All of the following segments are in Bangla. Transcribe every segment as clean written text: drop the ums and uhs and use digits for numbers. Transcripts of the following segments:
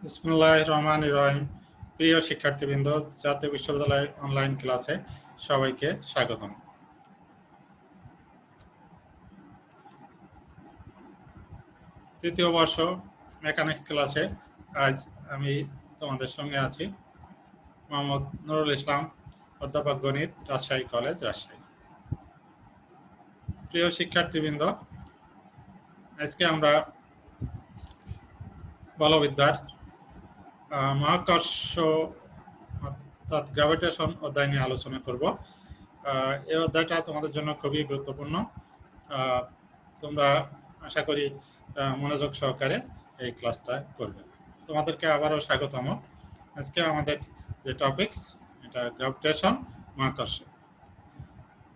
বিসমিল্লাহির রহমানির রহিম। প্রিয় শিক্ষার্থীবৃন্দ, জাতীয় বিশ্ববিদ্যালয় অনলাইন ক্লাসে সবাইকে স্বাগতম। তৃতীয় বর্ষ মেকানিক্স ক্লাসে আজ আমি তোমাদের সঙ্গে আছি মোহাম্মদ নুরুল ইসলাম, অধ্যাপক গণিত, রাজশাহী কলেজ, রাজশাহী। প্রিয় শিক্ষার্থীবৃন্দ, আজকে আমরা বলবিদ্যার মহাকর্ষ অর্থাৎ গ্র্যাভিটেশন অধ্যায় নিয়ে আলোচনা করব। এই অধ্যায়টা তোমাদের জন্য খুবই গুরুত্বপূর্ণ। তোমরা আশা করি মনোযোগ সহকারে এই ক্লাসটা করবে। তোমাদেরকে আবারও স্বাগতম। আজকে আমাদের যে টপিকস, এটা গ্র্যাভিটেশন, মহাকর্ষ।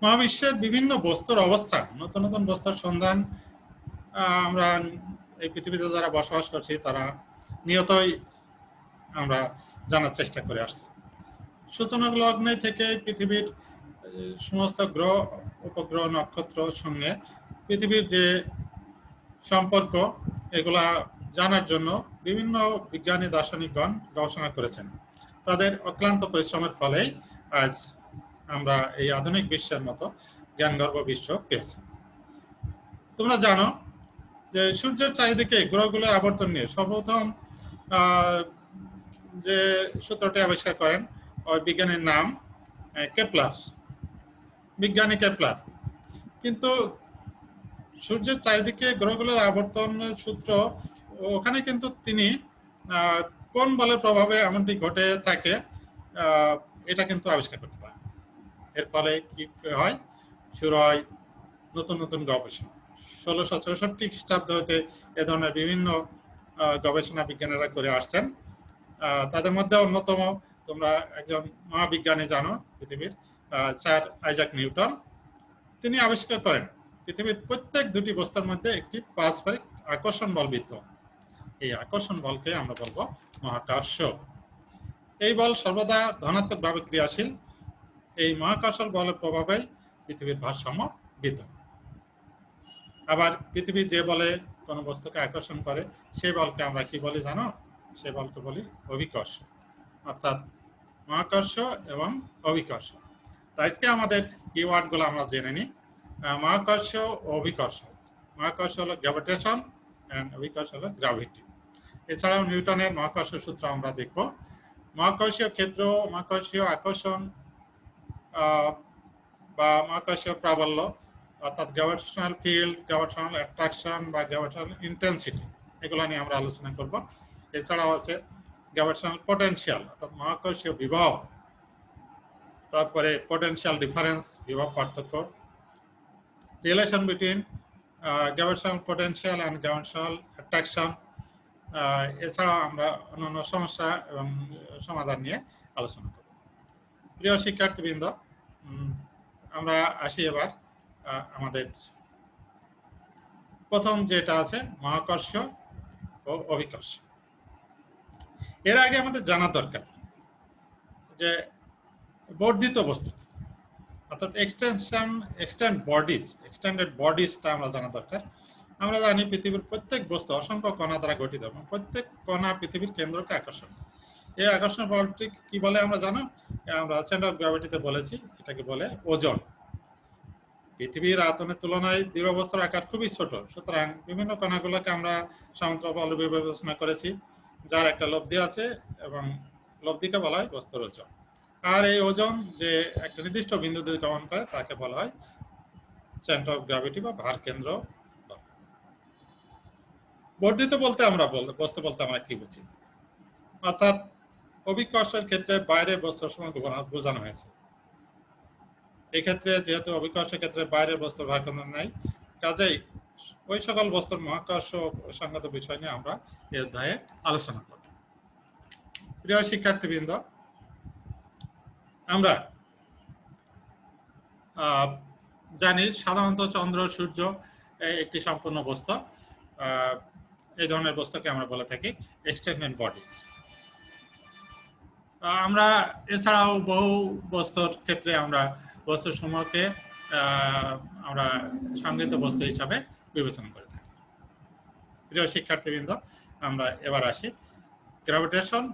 মহাবিশ্বের বিভিন্ন বস্তুর অবস্থান, নতুন নতুন বস্তুর সন্ধান আমরা এই পৃথিবীতে যারা বসবাস করছি তারা নিয়তই আমরা জানার চেষ্টা করে আসছি। সূচনা লগ্নে থেকে পৃথিবীর সমস্ত গ্রহ, উপগ্রহ, নক্ষত্রের সঙ্গে পৃথিবীর যে সম্পর্ক, এগুলা জানার জন্য বিভিন্ন বিজ্ঞানী দার্শনিকগণ গবেষণা করেছেন। তাদের অক্লান্ত পরিশ্রমের ফলেই আজ আমরা এই আধুনিক বিশ্বের মতো জ্ঞানগর্ভ বিশ্ব পেয়েছি। তোমরা জানো যে সূর্যের চারিদিকে গ্রহগুলোর আবর্তন নিয়ে সর্বপ্রথম যে সূত্রটি আবিষ্কার করেন ওই বিজ্ঞানীর নাম কেপলার, বিজ্ঞানী কেপলার। কিন্তু সূর্যের চারিদিকে গ্রহগুলোর আবর্তনের সূত্র, ওখানে কিন্তু তিনি কোন বলের প্রভাবে এমনটি ঘটে থাকে এটা কিন্তু আবিষ্কার করতে পারেন। এর ফলে কি হয়, শুরু হয় নতুন নতুন গবেষণা। 1664 খ্রিস্টাব্দ হতে এ ধরনের বিভিন্ন গবেষণা বিজ্ঞানীরা করে আসছেন। তাদের মধ্যে অন্যতম তোমরা একজন মহাবিজ্ঞানী জানো পৃথিবীর, স্যার আইজাক নিউটন। তিনি আবিষ্কার করেন পৃথিবীর প্রত্যেক দুটি বস্তুর মধ্যে একটি পারস্পরিক আকর্ষণ বল বিদ্যমান। এই আকর্ষণ বলকে আমরা বলবো মহাকর্ষ। এই বল সর্বদা ধনাত্মকভাবে ক্রিয়াশীল। এই মহাকর্ষ বলের প্রভাবেই পৃথিবীর ভারসাম্য বিদ্যমান। আবার পৃথিবী যে বলে কোনো বস্তুকে আকর্ষণ করে সেই বলকে আমরা কি বলি জানো? সেই বলকে বলি অভিকর্ষ, অর্থাৎ মহাকর্ষ এবং অভিকর্ষ। তো আজকে আমাদের কিওয়ার্ডগুলো আমরা জেনে নিই। মহাকর্ষ ও অভিকর্ষ। মহাকর্ষ হলো গ্র্যাভিটেশন এন্ড অভিকর্ষ হলো গ্র্যাভিটি। এছাড়াও নিউটনের মহাকর্ষ সূত্র আমরা দেখব। মহাকর্ষীয় ক্ষেত্র, মহাকর্ষীয় আকর্ষণ বা মহাকর্ষীয় প্রাবল্য, অর্থাৎ গ্র্যাভিটেশনাল ফিল্ড, গ্র্যাভিটেশনাল অ্যাট্রাকশন বা গ্র্যাভিটেশনাল ইন্টেন্সিটি, এগুলো নিয়ে আমরা আলোচনা করব। এছাড়াও আছে গ্র্যাভিটেশনাল পটেনশিয়াল, অর্থাৎ মহাকর্ষীয় বিভব, তারপরে পটেনশিয়াল ডিফারেন্স, বিভব পার্থক্য, relation between gravitational potential and gravitational attraction. এছাড়াও আমরা অন্যান্য সমস্যা এবং সমাধান নিয়ে আলোচনা করব। প্রিয় শিক্ষার্থীবৃন্দ, আমরা আসি এবার আমাদের প্রথম যেটা আছে মহাকর্ষ ও অভিকর্ষ। এর আগে আমাদের জানা দরকার যে বর্ধিত বস্তু, অর্থাৎ এক্সটেন্ডেড বডিজটা আমরা জানা দরকার। আমরা জানি পৃথিবীর প্রত্যেক বস্তু অসংখ্য কণা দ্বারা গঠিত এবং প্রত্যেক কণা পৃথিবীর কেন্দ্রকে আকর্ষণ করে। এই আকর্ষণ বলটি কি বলে আমরা জানো? আমরা সেন্টার অফ গ্র্যাভিটিতে বলেছি, এটাকে বলে ওজন। পৃথিবীর আয়তনের তুলনায় দৃঢ় বস্তুর আকার খুবই ছোট, সুতরাং বিভিন্ন কণাগুলোকে আমরা সামান্তরিক বল বিবেচনা করেছি, যার একটা লব্ধি আছে এবং লব্ধিকে বলা হয় বস্তুর ওজন। আর এই ওজন যে একটা নির্দিষ্ট বিন্দুতে গমন করে তাকে বলা হয় সেন্টার অফ গ্র্যাভিটি বা ভার কেন্দ্র। বর্ধিত বলতে আমরা বস্তু বলতে আমরা কি বুঝি? অর্থাৎ অভিকর্ষের ক্ষেত্রে বাইরে বস্তুর সময় বোঝানো হয়েছে। এক্ষেত্রে যেহেতু অভিকর্ষের ক্ষেত্রে বাইরের বস্তুর ভার কেন্দ্র নাই, কাজেই ওই সকল বস্তুর মহাকর্ষ সংগত বিষয় নিয়ে আমরা এই অধ্যায়ে আলোচনা করব। প্রিয় শিক্ষার্থীবৃন্দ, আমরা জানি সাধারণত চন্দ্র, সূর্য একটি সম্পূর্ণ বস্তু। এই ধরনের বস্তুকে আমরা বলে থাকি এক্সটেন্ডেড বডিজ। আমরা এছাড়াও বহু বস্তুর ক্ষেত্রে আমরা বস্তুর সমূহকে আমরা সংগৃহীত বস্তু হিসাবে বিবেচনা করে থাকি। প্রিয় শিক্ষার্থীবৃন্দ, আমরা এবার আসি গ্র্যাভিটেশন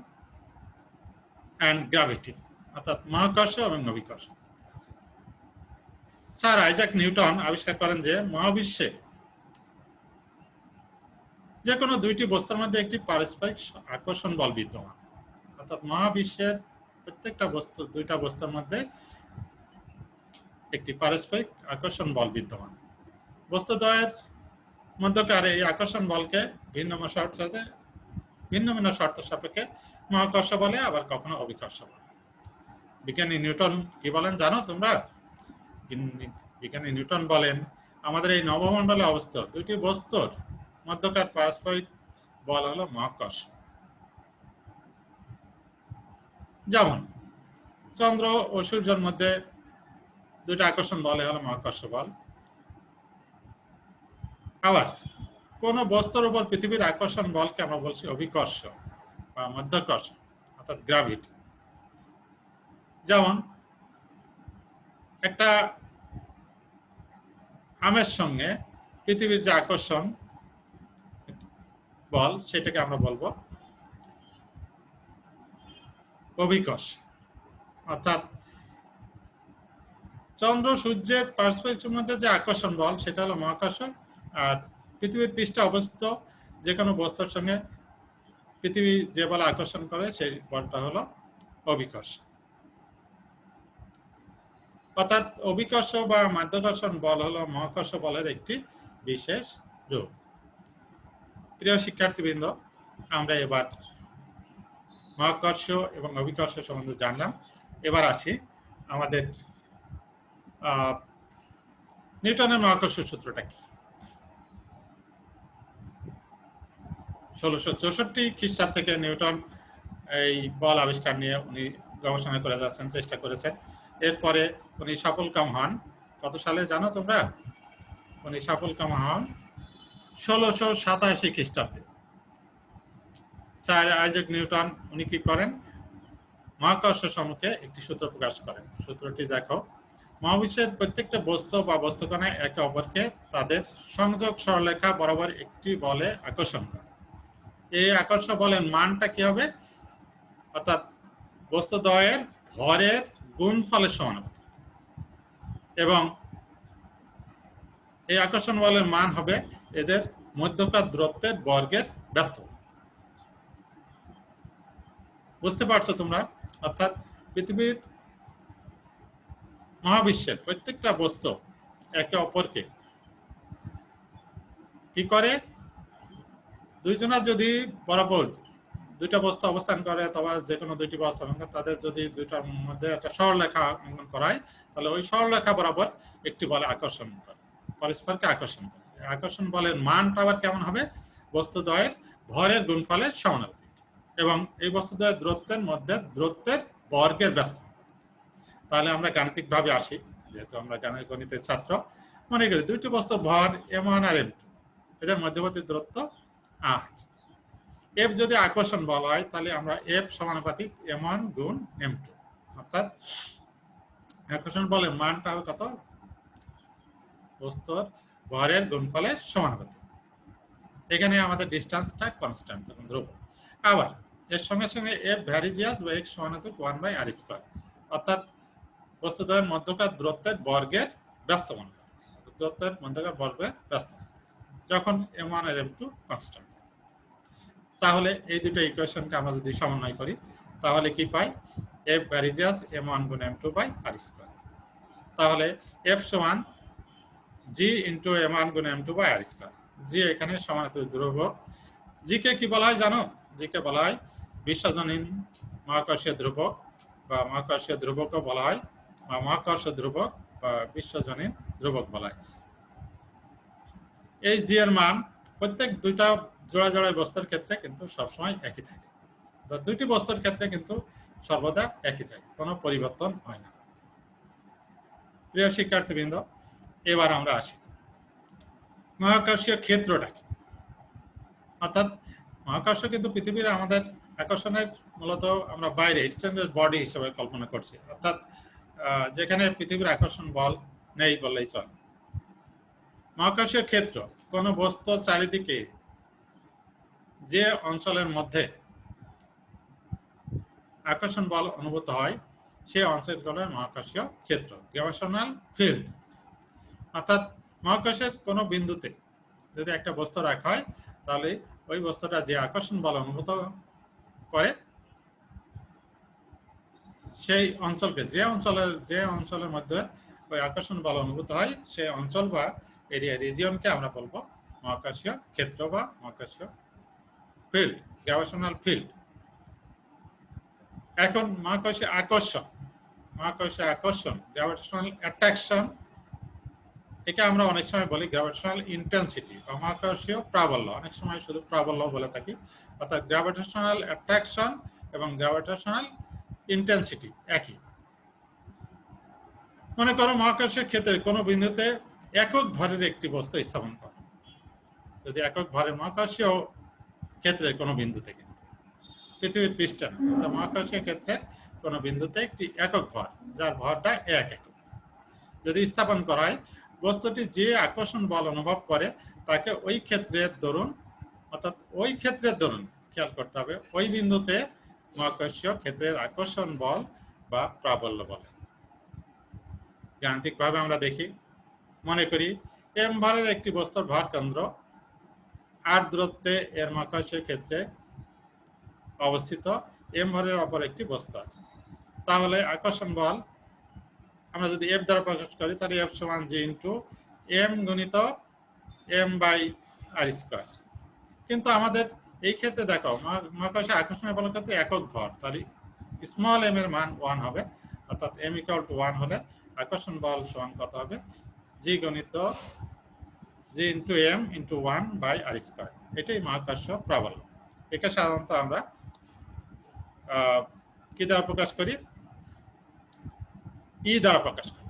অ্যান্ড গ্র্যাভিটি, অর্থাৎ মহাকর্ষ এবং অভিকর্ষ। স্যার আইজাক নিউটন আবিষ্কার করেন যে মহাবিশ্বে যে কোনো দুইটি বস্তুর মধ্যে একটি পারস্পরিক আকর্ষণ বল বিদ্যমান, অর্থাৎ মহাবিশ্বের প্রত্যেকটা বস্তু, দুইটা বস্তুর মধ্যে একটি পারস্পরিক আকর্ষণ বল বিদ্যমান। বস্তুদ্বয়ের মধ্যকার এই আকর্ষণ বলকে ভিন্ন ভিন্ন শর্ত সাপেক্ষে মহাকর্ষ বলে, আবার কখনো অভিকর্ষ বলে। বিজ্ঞানী নিউটন কি বলেন জানো তোমরা? বিজ্ঞানী নিউটন বলেন আমাদের এই নবমণ্ডলে অবস্থিত দুইটি বস্তুর মধ্যকার পারস্পরিক বল হলো মহাকর্ষ। যেমন চন্দ্র ও সূর্যের মধ্যে দুইটা আকর্ষণ বল হলো মহাকর্ষ বল। আবার কোন বস্তুর উপর পৃথিবীর আকর্ষণ বলকে আমরা বলছি অভিকর্ষ বা মধ্যকর্ষ, অর্থাৎ গ্র্যাভিটি। যেমন একটা আমের সঙ্গে পৃথিবীর যে আকর্ষণ বল সেটাকে আমরা বলবো অভিকর্ষ। অর্থাৎ চন্দ্র সূর্যের পারস্পরিক মধ্যে যে আকর্ষণ বল সেটা হলো মহাকর্ষ, আর পৃথিবীর পৃষ্ঠে অবস্থিত যে কোনো বস্তুর সঙ্গে পৃথিবী যে বল আকর্ষণ করে সেই বলটা হলো অভিকর্ষ। অর্থাৎ অভিকর্ষ বা মাধ্যাকর্ষণ বল হলো মহাকর্ষ বলের একটি বিশেষ রূপ। প্রিয় শিক্ষার্থীবৃন্দ, আমরা এবার মহাকর্ষ এবং অভিকর্ষ সম্বন্ধে জানলাম। এবার আসি আমাদের নিউটনের মহাকর্ষ সূত্রটা কি। 1664 খ্রিস্টাব্দ থেকে নিউটন এই বল আবিষ্কার নিয়ে উনি গবেষণা করে যাচ্ছেন, চেষ্টা করেছেন। এরপরে উনি সফলকাম হন কত সালে জানো তোমরা? উনি সফলকাম হন 1687 খ্রিস্টাব্দে। স্যার আইজাক নিউটন উনি কি করেন? মহাকর্ষ সম্পর্কে একটি সূত্র প্রকাশ করেন। সূত্রটি দেখো, মহাবিশ্বের প্রত্যেকটা বস্তু বা বস্তুকণা একে অপরকে তাদের সংযোগ সরলরেখা বরাবর একটি বলে আকর্ষণ করে। এই আকর্ষণ বলের মানটা কি হবে? অর্থাৎ বস্তুদ্বয়ের ভরের গুণফলের সমানুপাতিক, এবং এই আকর্ষণ বলের মান হবে এদের মধ্যকার দূরত্বের বর্গের ব্যস্ততা। বুঝতে পারছো তোমরা? অর্থাৎ পৃথিবীর মহাবিশ্বের প্রত্যেকটা বস্তু একে অপরকে কি করে? দুইজনের যদি বরাবর দুইটা বস্তু অবস্থান করে অথবা যে কোনো দুইটি বস্তু তাদের যদি দুইটার মধ্যে একটা সরলরেখা অঙ্কন করায়, তাহলে ওই সরলরেখা বরাবর একটি বলে আকর্ষণ করে, পরস্পরকে আকর্ষণ করে। আকর্ষণ বলের মানটা আবার কেমন হবে? বস্তুদ্বয়ের ভরের গুণফলের সমানুপাতিক, এবং এই বস্তুদ্বয়ের দূরত্বের মধ্যে দূরত্বের বর্গের ব্যস্ত। তাহলে আমরা গাণিতিকভাবে আসি, যেহেতু আমরা গণিতের ছাত্র। মনে করি দুইটি বস্তুর ভর m1 আর m2, এদের মধ্যবর্তী দূরত্ব r। f যদি আকর্ষণ বল হয় তাহলে আমরা f সমানুপাতিক m1 গুণ m2, অর্থাৎ আকর্ষণ বলের মানটা হবে কত? বস্তুর ভরের গুণফলের সমানুপাতিক। এখানে আমাদের ডিসটেন্সটা কনস্ট্যান্ট, ধ্রুবক। আবার এর সঙ্গে সঙ্গে f ভ্যারিজিয়াস বা x সমানুপাতিক 1/r², অর্থাৎ বস্তুদ্বয়ের মধ্যকার দূরত্বের বর্গের ব্যস্ত অনুপাত, দূরত্বের মধ্যকার বর্গের ব্যস্ত যখন m1 আর m2 কনস্ট্যান্ট। তাহলে এই দুটো ইকুয়েশনকে আমরা যদি সমন্বয় করি তাহলে কি পাই? f ভ্যারিজিয়াস m1 গুণ m2/r²। তাহলে f সমান g ইনটু m1 গুণ m2/r²। g এখানে সমানুপাতিক ধ্রুবক। g কে কি বলা হয় জানো? g কে বলা হয় বিশ্বজনীন মহাকর্ষীয় ধ্রুবক, বা মহাকর্ষীয় ধ্রুবকও বলা হয়, বা মহাকর্ষ ধ্রুবক বা বিশ্বজনীন ধ্রুবক বলা হয়। এই জি এর মান প্রত্যেক দুইটা জোড়া জোড়া বস্তুর ক্ষেত্রে কিন্তু সবসময় একই থাকে, দুইটি বস্তুর ক্ষেত্রে কিন্তু সর্বদা একই থাকে, কোনো পরিবর্তন হয় না। প্রিয় শিক্ষার্থীবৃন্দ, এবার আমরা আসি মহাকর্ষীয় ক্ষেত্রটা কি। অর্থাৎ মহাকর্ষ কিন্তু পৃথিবীর আমাদের আকর্ষণের মূলত আমরা বাইরে এক্সটেন্ডেড বডি হিসেবে কল্পনা করছি, অর্থাৎ যেখানে পৃথিবীর আকর্ষণ বল নেই বললেই চলে। মহাকর্ষীয় ক্ষেত্র কোন বস্তুর চারিদিকে যে অঞ্চলের মধ্যে আকর্ষণ বল অনুভূত হয় সেই অঞ্চলগুলো মহাকর্ষীয় ক্ষেত্র, গ্র্যাভিটেশনাল ফিল্ড। অর্থাৎ মহাকাশের কোনো বিন্দুতে যদি একটা বস্তু রাখা হয়, তাহলে ওই বস্তুটা যে আকর্ষণ বল অনুভূত করে সেই অঞ্চলকে, যে অঞ্চলের মধ্যে ওই আকর্ষণ বল অনুভূত হয় সেই অঞ্চল বা এরিয়া, রিজিয়নকে আমরা বলবো মহাকাশীয় ক্ষেত্র বা মহাকাশীয় ফিল্ড, গ্র্যাভিটেশনাল ফিল্ড। এখন মহাকাশীয় আকর্ষণ, গ্র্যাভিটেশনাল অ্যাট্রাকশন, একে আমরা অনেক সময় বলি গ্র্যাভিটেশনাল ইন্টেন্সিটি বা মহাকর্ষীয় প্রাবল্য, অনেক সময় শুধু প্রাবল্য বলে থাকি। অর্থাৎ গ্র্যাভিটেশনাল অ্যাট্রাকশন এবং গ্র্যাভিটেশনাল ইন্টেন্সিটি একই। মনে করো মহাকর্ষের ক্ষেত্রে কোনো বিন্দুতে একক ভরের একটি বস্তু স্থাপন করো, যদি একক ভরের মহাকর্ষীয় ক্ষেত্রে কোনো বিন্দুতে, কিন্তু পৃথিবীর পৃষ্ঠে না, মহাকর্ষীয় ক্ষেত্রে কোনো বিন্দুতে একটি একক ভর যার ভরটা এক একক যদি স্থাপন করা হয়, বস্তুটি যে আকর্ষণ বল অনুভব করে তাকে ওই ক্ষেত্রের দরুন, অর্থাৎ ওই ক্ষেত্রের দরুন খেয়াল করতে হবে, ওই বিন্দুতে মহাকর্ষীয় ক্ষেত্রের আকর্ষণ বল বা প্রাবল্য বলে। গাণিতিকভাবে আমরা দেখি, মনে করি এম ভরের একটি বস্তুর ভর কেন্দ্র আর দূরত্বে এর মহাকর্ষীয় ক্ষেত্রে অবস্থিত এম ভরের অপর একটি বস্তু আছে। তাহলে আকর্ষণ বল আমরা যদি এফ দ্বারা প্রকাশ করি, তাহলে এফ সমান জি ইন্টু এম গুণিত এম বাই আর স্কোয়ার। কিন্তু আমাদের এই ক্ষেত্রে দেখো মহাকর্ষীয় আকর্ষণীয় বলের ক্ষেত্রে একক ভর, তাহলে স্মল এম এর মান 1 হবে, অর্থাৎ এম ইকুয়াল টু 1 হলে আকর্ষণ বল সমান কত হবে, জি গণিত G into M into 1 by R square. এটাই মহাকর্ষীয় প্রাবল্য। একে সাধারণত আমরা কি দ্বারা প্রকাশ করি, ই দ্বারা প্রকাশ করি।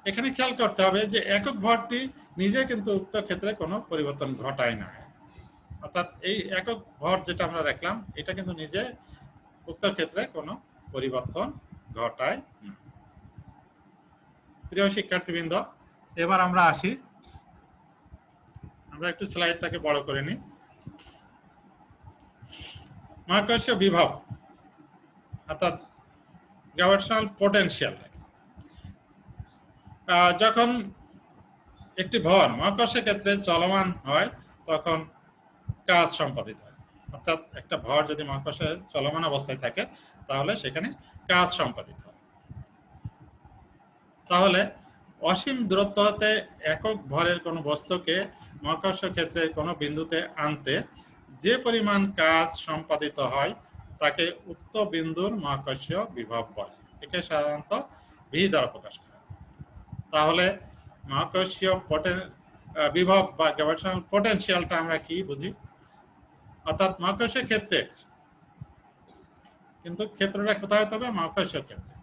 এখানে খেয়াল করতে হবে যে একক ভরটি নিজে কিন্তু উক্ত ক্ষেত্রে কোনো পরিবর্তন ঘটায় না, অর্থাৎ এই একক ভর যেটা আমরা রাখলাম এটা কিন্তু নিজে উক্ত ক্ষেত্রে কোনো পরিবর্তন ঘটায় না। প্রিয় শিক্ষার্থীবৃন্দ, এবার আমরা আসি, আমরা একটু স্লাইডটাকে বড় করে নিই। মহাকর্ষীয় বিভব অর্থাৎ গ্র্যাভিটেশনাল পোটেনশিয়াল, যখন একটি ভর মহাকর্ষের ক্ষেত্রে চলমান হয় তখন কাজ সম্পাদিত হয়। অর্থাৎ একটা ভর যদি মহাকর্ষে চলমান অবস্থায় থাকে তাহলে সেখানে কাজ সম্পাদিত হয়। তাহলে অসীম দূরত্ব হতে একক ভরের কোনো বস্তুকে মহাকর্ষ ক্ষেত্রে কোনো বিন্দুতে আনতে যে পরিমাণ কাজ সম্পাদিত হয় তাকে উক্ত বিন্দুর মহাকর্ষীয় বিভব বলে। একে সাধারণত ভি দ্বারা প্রকাশ করা। তাহলে মহাকর্ষীয় বিভব বা গ্র্যাভিটেশনাল পোটেনশিয়ালটা আমরা কি বুঝি, অর্থাৎ মহাকর্ষীয় ক্ষেত্রে, কিন্তু ক্ষেত্রটা কোথায় হতে হবে, মহাকর্ষীয় ক্ষেত্রে,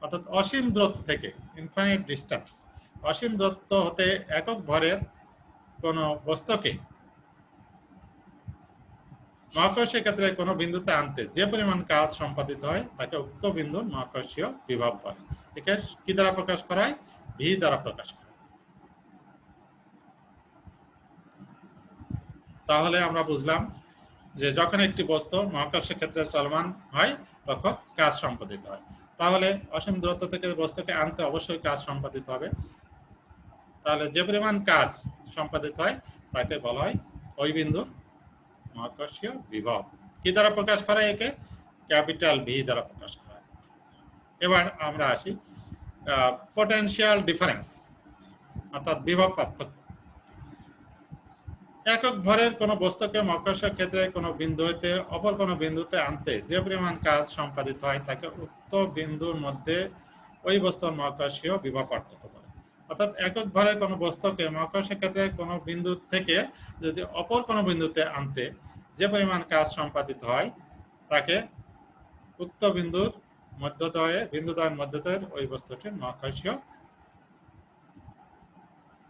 অর্থাৎ অসীম দূরত্ব থেকে, ইনফাইনাইট ডিস্টেন্স, অসীম দূরত্ব হতে একক ভরের কোনো বস্তুকে মহাকর্ষীয় ক্ষেত্রে কোনো বিন্দুতে আনতে যে পরিমাণ কাজ সম্পাদিত হয় তাকে উক্ত বিন্দুর মহাকর্ষীয় বিভব বলে। একে কি দ্বারা প্রকাশ করা হয়, ভি দ্বারা প্রকাশ করা হয়। তাহলে আমরা বুঝলাম যে যখন একটি বস্তু মহাকর্ষীয় ক্ষেত্রে চলমান হয় তখন কাজ সম্পাদিত হয়। তাহলে অসীম দূরত্ব থেকে বস্তুকে আনতে অবশ্যই কাজ সম্পাদিত হবে। তাহলে যে পরিমাণ কাজ সম্পাদিত হয় তাকে বলা হয় ওই বিন্দুর মহাকর্ষীয় বিভব। কি দ্বারা প্রকাশ করা হয়, একে ক্যাপিটাল ভি দ্বারা প্রকাশ করা হয়। এবার আমরা আসি পটেনশিয়াল ডিফারেন্স অর্থাৎ বিভব পার্থক্য। একক ভরের কোনো বস্তুকে মহাকর্ষীয় ক্ষেত্রে কোনো বিন্দু হইতে অপর কোনো বিন্দুতে আনতে যে পরিমাণ কাজ সম্পাদিত হয় তাকে উক্ত বিন্দুর মধ্যে ওই বস্তুর মহাকর্ষীয় বিভব পার্থক্য বলে। অর্থাৎ একক ভরের কোনো বস্তুকে মহাকর্ষীয় ক্ষেত্রে কোনো বিন্দু থেকে যদি অপর কোনো বিন্দুতে আনতে যে পরিমাণ কাজ সম্পাদিত হয় তাকে উক্ত বিন্দুদ্বয়ের মধ্যদ্বয়ের ওই বস্তুটির মহাকর্ষীয়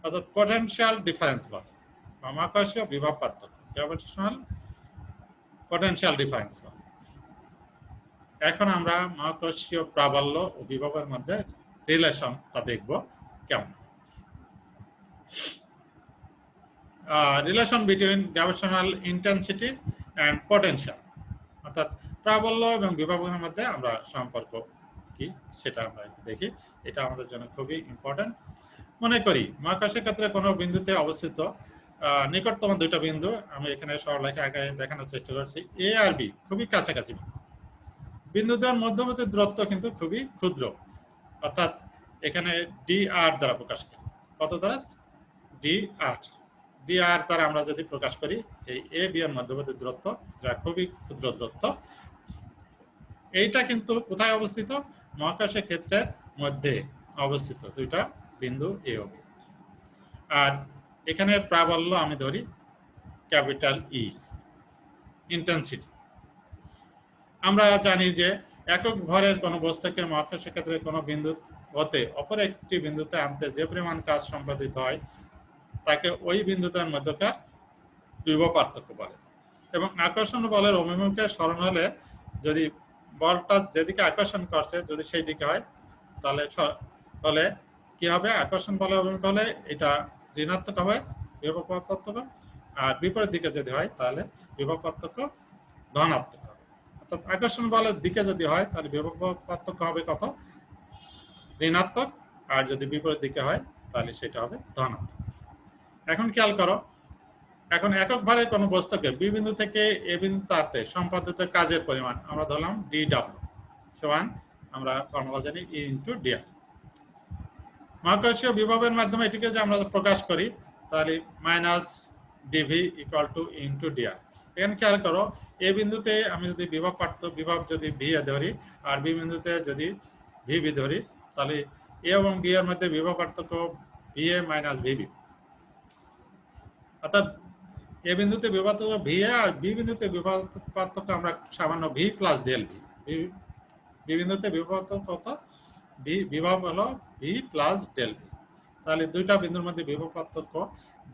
অর্থাৎ পটেনশিয়াল ডিফারেন্স বলে, মহাকর্ষীয় বিভব পার্থক্য, গ্র্যাভিটেশনাল পটেনশিয়াল ডিফারেন্স বলে। এখন আমরা মহাকর্ষীয় প্রাবল্য ও বিভবের মধ্যে রিলেশনটা দেখব কেমন। Relation between gravitational intensity and potential, অর্থাৎ প্রাবল্য এবং বিভবের মধ্যে আমরা সম্পর্ক কি সেটা আমরা একটু দেখি। এটা আমাদের জন্য খুবই ইম্পর্টেন্ট। মনে করি মহাকাশের ক্ষেত্রে কোনো বিন্দুতে অবস্থিত নিকটতম দুইটা বিন্দু, আমি এখানে সরলরেখা আগে দেখানোর চেষ্টা করছি, এ আর বি খুবই কাছাকাছি বিন্দু। বিন্দু দ্বয়ের মধ্যবর্তী দূরত্ব কিন্তু খুবই ক্ষুদ্র, অর্থাৎ এখানে ডি আর দ্বারা প্রকাশ করি। কত দ্বারা? ডি আর। ডি আর দ্বারা আমরা যদি প্রকাশ করি এই এ বি এর মধ্যবর্তী দূরত্ব, যা খুবই ক্ষুদ্র দূরত্ব, এইটা কিন্তু কোথায় অবস্থিত? মহাকাশের ক্ষেত্রের মধ্যে অবস্থিত দুইটা বিন্দু এ ও বি। আর এখানে প্রাবল্য আমি ধরি ক্যাপিটাল ই, ইন্টেন্সিটি। আমরা জানি যে একক ভরের কোনো বস্তুকে মহাকাশের ক্ষেত্রে কোনো বিন্দু হতে অপর একটি বিন্দুতে আনতে যে পরিমাণ কাজ সম্পাদিত হয় তাকে ওই বিন্দুতার মধ্যকার বিভব পার্থক্য বলে। এবং আকর্ষণ বলের অভিমুখে সরণ হলে যদি বলটা যেদিকে আকর্ষণ করছে যদি সেই দিকে হয় তাহলে কি হবে? আকর্ষণ বলের অভিমুখ হলে এটা ঋণাত্মক হবে বিভব পার্থক্য, আর বিপরীত দিকে যদি হয় তাহলে বিভব পার্থক্য ধনাত্মক হবে। অর্থাৎ আকর্ষণ বলের দিকে যদি হয় তাহলে বিভব পার্থক্য হবে কত? ঋণাত্মক, আর যদি বিপরীত দিকে হয় তাহলে সেটা হবে ধনাত্মক। এখন খেয়াল করো, এখন একক ভারের কোনো বস্তুকে বি বিন্দু থেকে এ বিন্দুতে সম্পাদিত কাজের পরিমাণ আমরা ধরলাম ডি ডাব্লিউ সমান, আমরা ফর্মুলা জানি ই ইন্টু ডিআর। মহাকর্ষীয় বিভবের মাধ্যমে এটিকে যে আমরা প্রকাশ করি তাহলে minus dv equal to into dr. এখানে খেয়াল করো, এ বিন্দুতে আমি যদি বিভব যদি ভি এ ধরি আর বি বিন্দুতে যদি ভিবি ধরি তাহলে এ এবং বি এর মধ্যে বিভব পার্থক্য ভি এ মাইনাস ভিবি, অর্থাৎ এ বিন্দুতে বিভব ভি এ আর বি বিন্দুতে বিভব পার্থক্য আমরা সামান্য V plus del V. B বিন্দুতে বিভব কত? বিভব হলো ভি প্লাস ডেল ভি। তাহলে দুইটা বিন্দুর মধ্যে বিভব পার্থক্য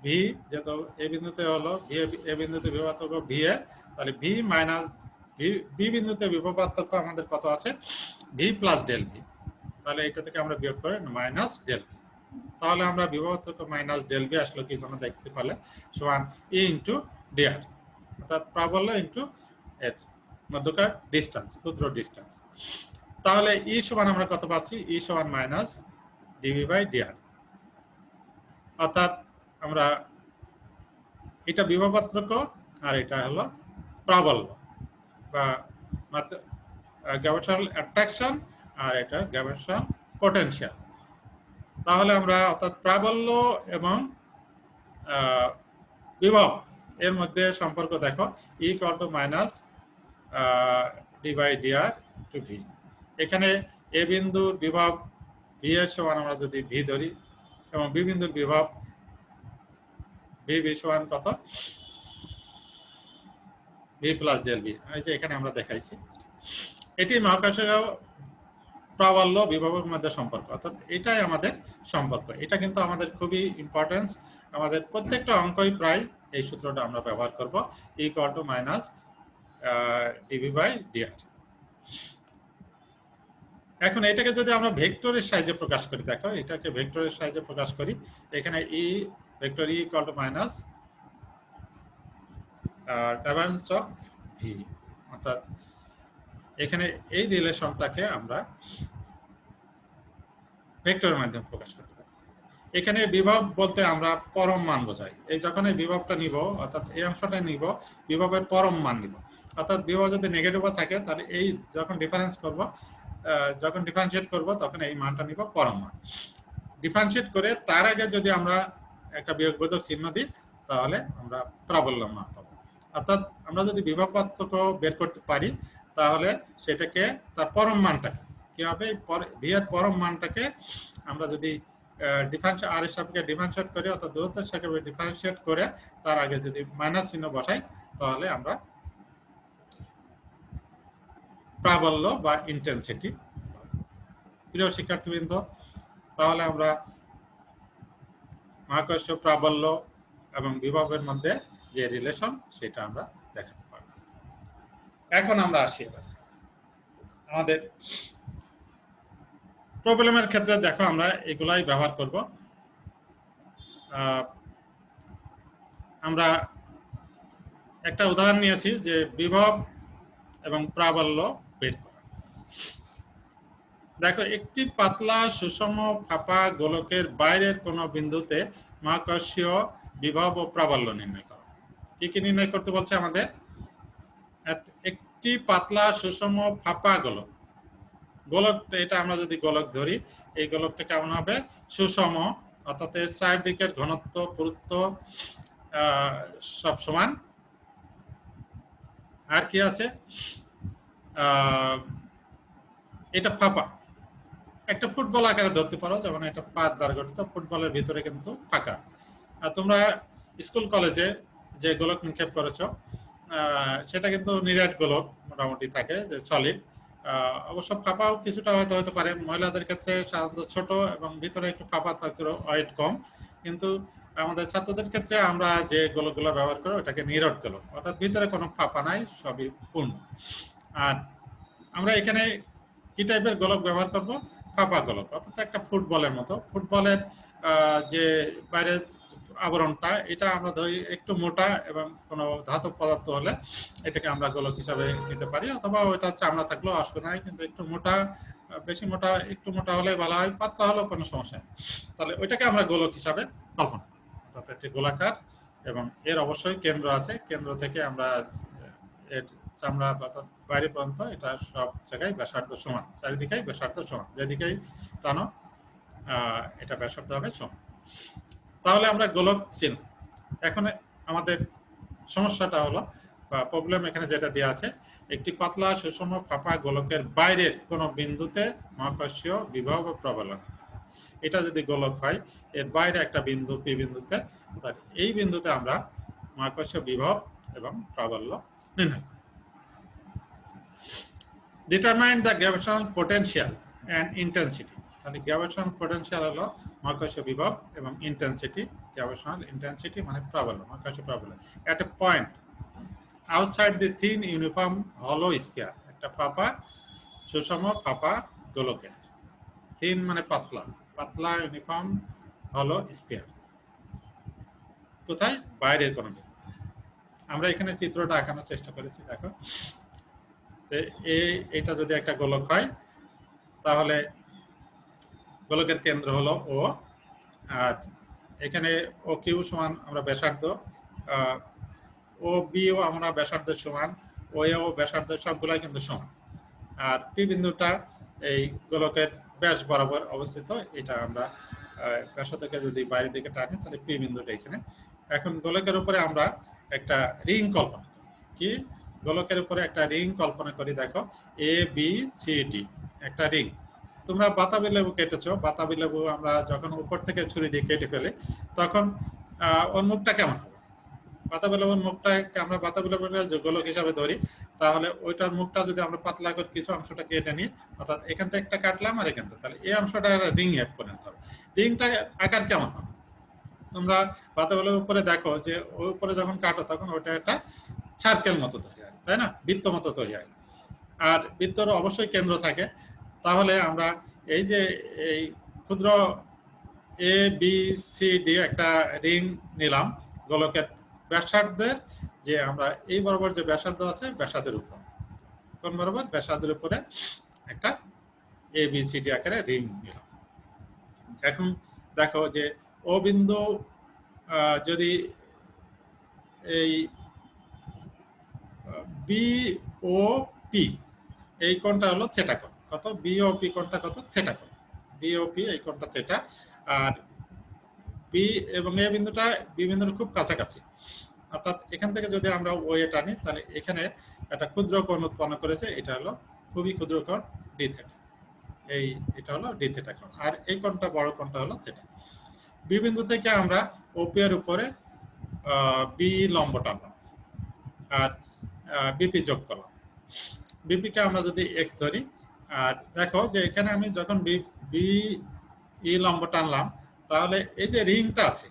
ভি, যেহেতু এ বিন্দুতে হলো ভি, এ বিন্দুতে বিভব পার্থক্য ভি এ, তাহলে ভি মাইনাস বি বিন্দুতে বিভব পার্থক্য আমাদের কত আছে? V plus del V. তাহলে এটা থেকে আমরা বিয়োগ করে মাইনাস ডেল ভি, তাহলে আমরা বিভব পার্থক্য মাইনাস ডেল ভি আসলে কি আমরা দেখতে পারলে সমান ই ইন্টু ডিআর, অর্থাৎ প্রাবল্য ইন্টু এর মধ্যকার ডিস্টেন্স, ক্ষুদ্র ডিস্টেন্স। তাহলে ই সমান আমরা কত পাচ্ছি? ই সমান মাইনাস ডিভি বাই ডিআর, অর্থাৎ আমরা এটা বিভব পার্থক্য আর এটা হলো প্রাবল্য বা গ্র্যাভিটেশনাল অ্যাট্রাকশন আর এটা গ্র্যাভিটেশনাল পটেনশিয়াল। তাহলে আমরা অর্থাৎ প্রাবল্য এবং বিভব এর মধ্যে সম্পর্ক দেখো, E equal to minus d by dr to V. এখানে এ বিন্দুর বিভব ভি এর সমান আমরা যদি ভি ধরি এবং বি বিন্দুর বিভব ভি সমান কত? ভি প্লাস ডেল ভি, এই যে এখানে আমরা দেখাইছি। এটি মহাকাশের প্রাবল্য বিভবের মধ্যে সম্পর্ক, অর্থাৎ এটাই আমাদের সম্পর্ক। এটা কিন্তু আমাদের খুবই ইম্পর্টেন্স, আমাদের প্রত্যেকটা অঙ্কই প্রায় এই সূত্রটা আমরা ব্যবহার করব, E equal to minus dv by dr. এখন এটাকে যদি আমরা ভেক্টরের সাহায্যে প্রকাশ করি, দেখো এটাকে ভেক্টরের সাহায্যে প্রকাশ করি, এখানে E vector E equal to minus divergence of V, অর্থাৎ এখানে এই রিলেশনটাকে আমরা ভেক্টরের মাধ্যমে প্রকাশ করতে পারি। এখানে বিভব বলতে আমরা পরম মান বোঝাই। এই যখন এই বিভবটা নিব, অর্থাৎ এই অংশটা নিব, বিভবের পরম মান নিব, অর্থাৎ বিভব যদি নেগেটিভও থাকে তাহলে এই যখন ডিফারেন্স করব, যখন ডিফারেন্সিয়েট করব তখন এই মানটা নিব পরম মান। ডিফারেন্সিয়েট করে তার আগে যদি আমরা একটা বিয়োগবোধক চিহ্ন দিই তাহলে আমরা প্রাবল্য মান পাবো। অর্থাৎ আমরা যদি বিভব পার্থক্য বের করতে পারি তাহলে সেটাকে তার পরম মানটাকে কি হবে? ভি এর পরম মানটাকে আমরা যদি ডিফারেন্সিয়েট আর এর সাপেক্ষে ডিফারেন্সিয়েট করি, অর্থাৎ দূরত্বের সাপেক্ষে ডিফারেন্সিয়েট করে তার আগে যদি মাইনাস চিহ্ন বসাই তাহলে আমরা প্রাবল্য বা ইন্টেন্সিটি। প্রিয় শিক্ষার্থীবৃন্দ, তাহলে আমরা মহাকর্ষীয় প্রাবল্য এবং বিভবের মধ্যে যে রিলেশন সেটা আমরা দেখাতে পারব। এখন আমরা আসি এবার আমাদের প্রবলেমের ক্ষেত্রে। দেখো আমরা এগুলাই ব্যবহার করব। আমরা একটা উদাহরণ নিয়েছি যে বিভব এবং প্রাবল্য বের করা। দেখো, একটি পাতলা সুষম ফাঁপা গোলকের বাইরের কোনো বিন্দুতে মহাকর্ষীয় বিভব ও প্রাবল্য নির্ণয় করো। কি কি নির্ণয় করতে বলছে আমাদের? একটি পাতলা সুষম ফাঁপা গোলক, গোলক এটা আমরা যদি গোলক ধরি, এই গোলকটা কেমন হবে? সুষম, অর্থাৎ এর চারদিকের ঘনত্ব পুরুত্ব সব সমান। আর কি আছে? এটা ফাঁপা, একটা ফুটবল আকারে ধরতে পারো, যেমন এটা পাত দ্বারা গঠিত, ফুটবলের ভিতরে কিন্তু ফাঁকা। আর তোমরা স্কুল কলেজে যে গোলক নিক্ষেপ করেছো সেটা কিন্তু নিরেট গোলক মোটামুটি থাকে, যে সলিড। অবশ্য ফাঁপাও কিছুটা হয়তো হতে পারে, মহিলাদের ক্ষেত্রে সাধারণত ছোট এবং ভিতরে একটু ফাঁপা থাকতে ওয়েট কম, কিন্তু আমাদের ছাত্রদের ক্ষেত্রে আমরা যে গোলকগুলো ব্যবহার করি ওটাকে নিরট গোলক, অর্থাৎ ভিতরে কোনো ফাঁপা নাই, সবই পূর্ণ। আর আমরা এখানে কি টাইপের গোলক ব্যবহার করব? ফাঁপা গোলক, অর্থাৎ একটা ফুটবলের মতো। ফুটবলের যে বাইরের আবরণটা, এটা আমরা ধরি একটু মোটা এবং কোনো ধাতব পদার্থ হলে এটাকে আমরা গোলক হিসাবে নিতে পারি, অথবা ওইটা চামড়া থাকলেও অসুবিধা নাই, কিন্তু একটু মোটা, বেশি মোটা, একটু মোটা হলে ভালো হয়, পাতলা হলেও কোনো সমস্যা নেই। তাহলে ওইটাকে আমরা গোলক হিসাবে কল্পনা করি, অর্থাৎ একটি গোলাকার, এবং এর অবশ্যই কেন্দ্র আছে, কেন্দ্র থেকে আমরা এর চামড়া অর্থাৎ বাইরে পর্যন্ত এটা সব জায়গায় ব্যাসার্ধ সমান, চারিদিকেই ব্যাসার্ধ সমান, যেদিকেই টানো এটা ব্যাসার্ধ হবে সমান। তাহলে আমরা গোলক চিনব। এখন আমাদের সমস্যাটা হলো, বা প্রবলেম এখানে যেটা দেওয়া আছে, একটি পাতলা সুষম ফাঁপা গোলকের বাইরের কোনো বিন্দুতে মহাকর্ষীয় বিভব ও প্রবলন। এটা যদি গোলক হয়, এর বাইরে একটা বিন্দু পি বিন্দুতে, অর্থাৎ এই বিন্দুতে আমরা মহাকর্ষীয় বিভব এবং প্রাবল্য নির্ণয় করি। Determine the gravitational potential and intensity. তাহলে গ্র্যাভিটেশনাল পোটেনশিয়াল হলো মহাকর্ষীয় বিভব, এবং ইন্টেন্সিটি, গ্র্যাভিটেশনাল ইন্টেন্সিটি মানে প্রাবল্য, মহাকর্ষীয় প্রাবল্য at a point outside the thin uniform hollow sphere, একটা ফাঁপা সুষম ফাঁপা গোলকের, থিন মানে পাতলা, পাতলা ইউনিফর্ম হলো স্ফিয়ার, কোথায়? বাইরের কোনো বিন্দু। আমরা এখানে চিত্রটা আঁকানোর চেষ্টা করেছি। দেখো, এটা যদি একটা গোলক হয়, তাহলে গোলকের কেন্দ্র হলো ও, আর এখানে ও কিউ সমান আমরা ব্যাসার্ধ, ও বিও আমরা ব্যাসার্ধের সমান, ও এও ব্যাসার্ধের, সবগুলাই কিন্তু সমান। আর পি বিন্দুটা এই গোলকের ব্যাস বরাবর অবস্থিত, এটা আমরা ব্যাসার্ধকে যদি বাইরের দিকে টানি তাহলে পি বিন্দুটা এখানে। এখন গোলকের উপরে আমরা একটা রিং কল্পনা করি। কি? গোলকের উপরে একটা রিং কল্পনা করি। দেখো, এ বি সি ডি একটা রিং। তোমরা বাতাবি লেবু কেটেছো, বাতাবি লেবু আমরা যখন উপর থেকে ছুরি দিয়ে কেটে ফেলি, তখন ওর মুখটা কেমন হবে? বাতাবি লেবুর মুখটাকে আমরা বাতাবি লেবুর গোলক হিসাবে ধরি, তাহলে ওইটার মুখটা যদি আমরা পাতলা করে কিছু অংশটা কেটে নিই, অর্থাৎ এখান থেকে একটা কাটলাম আর এখান থেকে, তাহলে এই অংশটা রিং এ পরিণত হবে। রিংটা আকার কেমন হবে? তোমরা বাতাবি লেবুর উপরে দেখো যে ওই উপরে যখন কাটো তখন ওটা একটা সার্কেল মতো তৈরি হয়, তাই না? বৃত্ত মতো তৈরি হয়। আর বৃত্তর অবশ্যই কেন্দ্র থাকে। তাহলে আমরা এই যে এই ক্ষুদ্র এ বি সি ডি একটা রিং নিলাম গোলকের ব্যাসার্ধের, যে আমরা এই বরাবর যে ব্যাসার্ধ আছে ব্যাসার্ধের উপর, কোন বরাবর? ব্যাসার্ধের উপরে একটা এ বি সি ডি আকারে রিং নিলাম। এখন দেখো যে ও বিন্দু যদি এই বি ও পি, এই কোণটা হলো থেটা কোণ, কত? বি ও পি কোণটা কত? থেটা কোণ। বি ও পি এই কোণটা থেটা, আর বি এবং এ বিন্দুটা বি বিন্দুর খুব কাছাকাছি, অর্থাৎ এখান থেকে যদি আমরা ও এ টানি তাহলে এখানে একটা ক্ষুদ্র কোণ উৎপন্ন করেছে, এটা হলো খুবই ক্ষুদ্র কোণ ডি থেটা। এটা হলো ডি থেটা কোণ, আর এই কোণটা বড় কোণটা হলো থেটা। বি বিন্দু থেকে আমরা ওপি এর উপরে বি লম্ব টানলাম আর বিপি যোগ করলাম। বিপিকে আমরা যদি এক্স ধরি, আর দেখো যে এখানে আমি যখন বি ই লম্ব টানলাম, তাহলে এই যে রিংটা আছে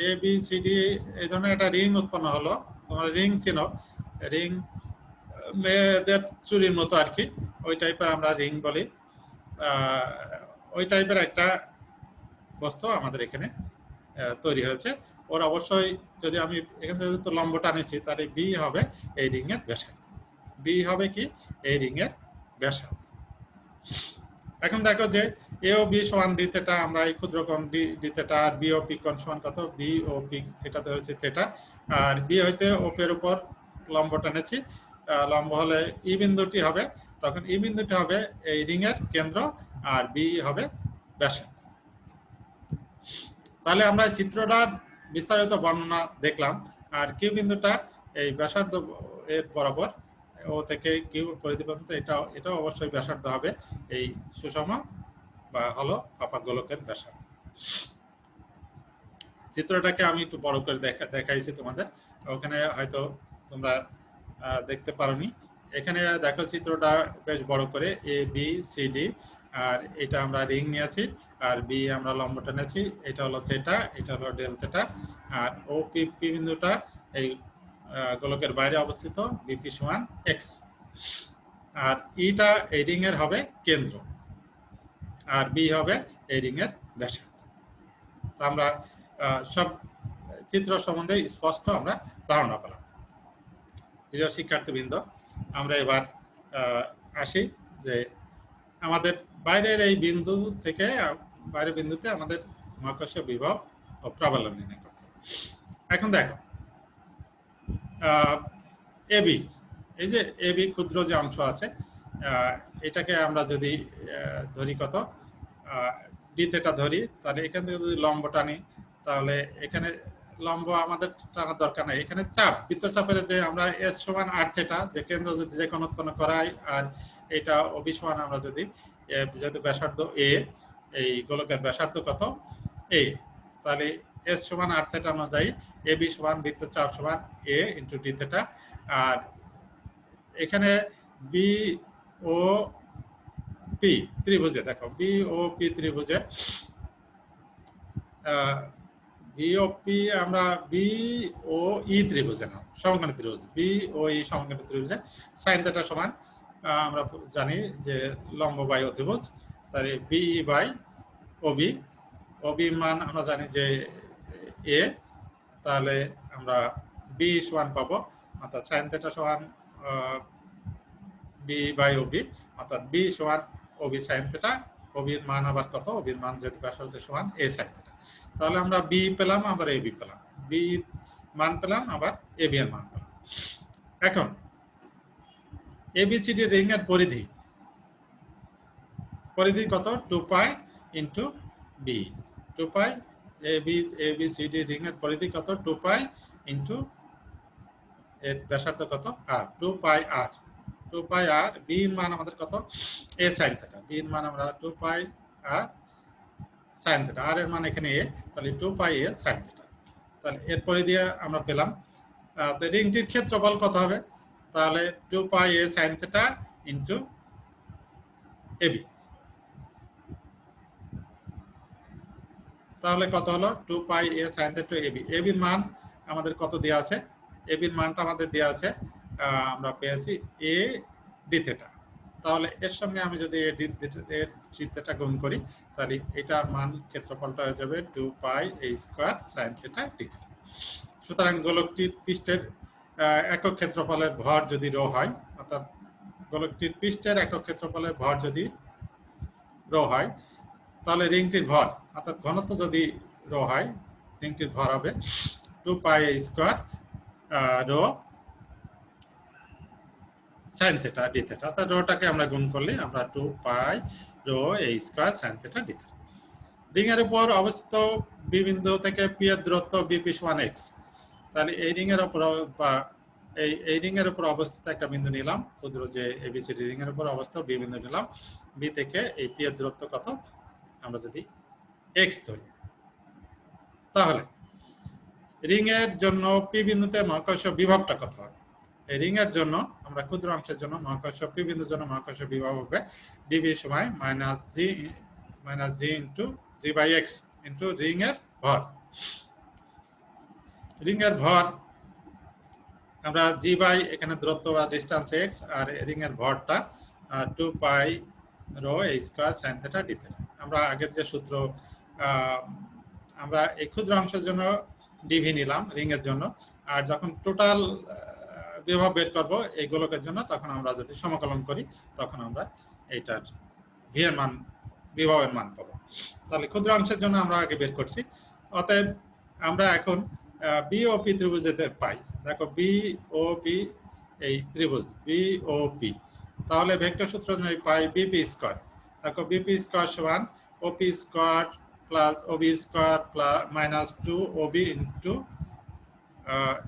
এ বি সি ডি, এই ধরনের একটা রিং উৎপন্ন হলো। তোমরা রিং চিনো, রিং মেয়েদের চুরির মতো আর কি, ওই টাইপের আমরা রিং বলি। ওই টাইপের একটা বস্তু আমাদের এখানে তৈরি হয়েছে। ওর অবশ্যই যদি আমি এখান থেকে তো লম্ব টানেছি তাহলে বি হবে এই রিং এর ব্যাসার্ধ। বি হবে কি এই রিং এর ব্যাসার্ধ। এখন দেখো যে এ ও বি সমান ডি থেটা, আমরা এই ক্ষুদ্রকোণ ডি থেটা আর বি ও পি কোণ সমান কত, বি ও পি এটা ধরেছি থেটা, আর বি হইতে ওপের উপর লম্ব টানেছি, লম্ব হলে ই বিন্দুটি হবে, তখন ই বিন্দুটি হবে এই রিং এর কেন্দ্র আর বি হবে ব্যাসার্ধ। তাহলে আমরা চিত্রটার বিস্তারিত বর্ণনা দেখলাম, আর কিউ বিন্দুটা এই ব্যাসার্ধ এর বরাবর ও থেকে কিউ পরিধি পর্যন্ত এটাও অবশ্যই ব্যাসার্ধ হবে এই সুষম বা হলো ফাঁপা গোলকের ব্যাসার্ধ। চিত্রটাকে আমি একটু বড় করে দেখাইছি তোমাদের, ওখানে হয়তো তোমরা দেখতে পারোনি। এখানে দেখো চিত্রটা বেশ বড় করে এ বি সি ডি, আর এটা আমরা রিং নিয়েছি, আর বি আমরা লম্ব টেনেছি, এটা হলো থেটা, এটা হলো ডেল থেটা, আর ও পি বিন্দুটা এই গোলকের বাইরে অবস্থিত, বিপি সমান এক্স, আর ইটা এই রিং এর হবে কেন্দ্র, আর বি হবে এই রিং এর ব্যাসার্ধ। আমরা সব চিত্র সম্বন্ধে স্পষ্ট আমরা ধারণা পেলাম। প্রিয় শিক্ষার্থীবৃন্দ, আমরা এবার আসি যে আমাদের বাইরের এই বিন্দু থেকে বাইরের বিন্দুতে আমাদের মহাকর্ষীয় বিভব ও প্রাবল্য নির্ণয় করতে হবে। এখন দেখো এবি, এই যে এবি ক্ষুদ্র যে অংশ আছে, এটাকে আমরা যদি ধরি কত ডি থেটা ধরি, তাহলে এখান থেকে যদি লম্ব টানি তাহলে এখানে লম্ব আমাদের টানার দরকার নাই, এখানে চাপ বৃত্তচাপের যে আমরা এস সমান আর থেটা যে কেন্দ্র যদি যে কোণ উৎপন্ন করাই, আর এটা ওবি সমান আমরা যদি যেহেতু ব্যাসার্ধ এ, এই গোলকের ব্যাসার্ধ কত এ, তাহলে এস সমান আর থেটা অনুযায়ী এ বি সমান বৃত্তচাপ সমান এ ইন্টু ডি থেটা, আর এখানে বি ও পি ত্রিভুজে দেখো বি ও পি ত্রিভুজে বিওপি আমরা বি ও ই ত্রিভুজে নাও সমকোণী ত্রিভুজ, বি ও ই সমকোণী ত্রিভুজে সাইন থেটা সমান আমরা জানি যে লম্ব বাই অতিভুজ, তাহলে B E by OB, OB মান আমরা জানি যে এ, তাহলে আমরা বি সমান পাবো, অর্থাৎ সাইন থেটা সমান বি বাই ওবি, অর্থাৎ বি সমান ওবি সাইন থেটা, ওবির মান আবার কত, ওবির মান যেহেতু ব্যাসার্ধ সমান এ সাইন থেটা, তাহলে আমরা বি পেলাম আবার এবি পেলাম, বি মান পেলাম আবার এবি এর মান পেলাম। এখন এবিসিডি রিং এর পরিধি কত, 2 পাই ইনটু বি, 2 পাই এবিসিডি রিং এর পরিধি কত, 2 পাই ইনটু এর ব্যাসার্ধ কত আর, 2 পাই আর, 2 পাই আর, বি এর মান আমাদের কত এ সাইন থেটা, বি এর মান আমরা 2 পাই আর সাইন থেটা, আর এর মান এখানে এ, তাহলে 2 পাই এ সাইন থেটা, তাহলে এর পরিধি আমরা পেলাম। তো রিংটির ক্ষেত্রফল কত হবে, তাহলে 2 পাই এ সাইন থেটা ইনটু এবি, তাহলে কত হলো 2 পাই এ সাইন থেটা এবি। এবির মান আমাদের কত দেওয়া আছে, এবির মানটা আমাদের দেওয়া আছে, আমরা পেয়েছি এ ডি থেটা, তাহলে এর সঙ্গে আমি যদি এ ডি থেটা গুণ করি তাহলে এটার মান ক্ষেত্রফলটা হয়ে যাবে 2 pi a square sine theta d theta. সুতরাং গোলকটির পৃষ্ঠের একক ক্ষেত্রফলের ভর যদি রো হয়, অর্থাৎ গোলকটির পৃষ্ঠের একক ক্ষেত্রফলের ভর যদি রো হয়, তাহলে রিংটির ভর অর্থাৎ ঘনত্ব যদি রো হয়, রিংটির ভর হবে 2 pi a square rho sine theta d theta, অর্থাৎ রোটাকে আমরা গুণ করলে আমরা 2 pi rho a square sine theta d theta. Ring এর উপর অবস্থিত বি বিন্দু থেকে পি এর দূরত্ব বিপি সমান এক্স, তাহলে এই রিং এর উপর বা এই রিং এর উপর অবস্থিত একটা বিন্দু নিলাম, ক্ষুদ্র যে এবিসিডি রিং এর উপর অবস্থিত বি বিন্দু নিলাম, বি থেকে এই পি এর দূরত্ব কত আমরা যদি এক্স ধরি, তাহলে রিং এর জন্য পি বিন্দুতে মহাকর্ষীয় বিভবটা কত হবে, এই রিং এর জন্য আমরা ক্ষুদ্র অংশের জন্য মহাকর্ষীয় পি বিন্দুর জন্য মহাকর্ষীয় বিভব হবে ডিবি সমান minus G into G by X into ring এর ভর। রিং এর ভর আমরা জি বাই এখানে দূরত্ব বা ডিস্টেন্স এক্স, আর রিং এর ভরটা 2 pi rho a square sine theta d theta. আমরা আগের যে সূত্র আমরা এই ক্ষুদ্র অংশের জন্য ডিভি নিলাম রিং এর জন্য, আর যখন টোটাল বিভব বের করব এই গোলকের জন্য, তখন আমরা যদি সমাকলন করি তখন আমরা এইটার ভি এর মান, বিভবের মান পাবো। তাহলে ক্ষুদ্রাংশের জন্য আমরা আগে বের করছি। অতএব আমরা এখন বিওপি ত্রিভুজেতে পাই। দেখো বিওপি এই ত্রিভুজ বিওপি, তাহলে ভেক্টর সূত্র অনুযায়ী পাই বিপি স্কয়ার। দেখো বিপি স্কয়ার সমান OP square plus OB square plus minus 2 OB into,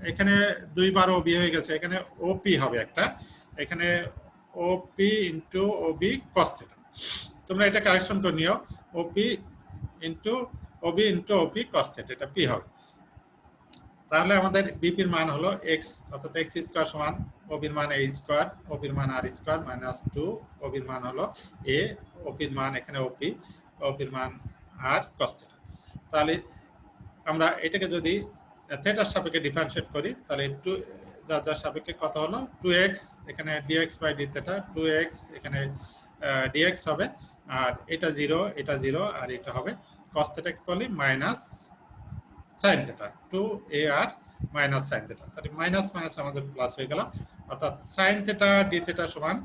এখানে দুইবার ওবি হয়ে গেছে, এখানে ওপি হবে একটা, এখানে ওপি ইন্টু ওবি কস থিটা। তোমরা এটা কারেকশন করে নিও, ওপি ইন্টু ওবি ইন্টু ওপি কস থিটা, এটা পি হবে। তাহলে আমাদের বিপির মান হলো এক্স, অর্থাৎ এক্স স্কয়ার সমান ওবির মান এ স্কয়ার, ওবির মান আর স্কয়ার মাইনাস 2, ওবির মান হলো এ, ওপির মান এখানে ওপি, ওপির মান আর কস থিটা। তাহলে আমরা এটাকে যদি থিটার সাপেক্ষে ডিফারেন্সিয়েট করি তাহলে একটু যার যার সাপেক্ষে কত হলো 2x, এখানে dx by d theta 2x, এখানে dx হবে, আর এটা 0 এটা 0, আর এটা হবে cos theta equally minus sin theta 2a আর মাইনাস sin থিটা। তাহলে মাইনাস মাইনাস আমাদের প্লাস হয়ে গেল, অর্থাৎ sin থিটা d থিটা সমান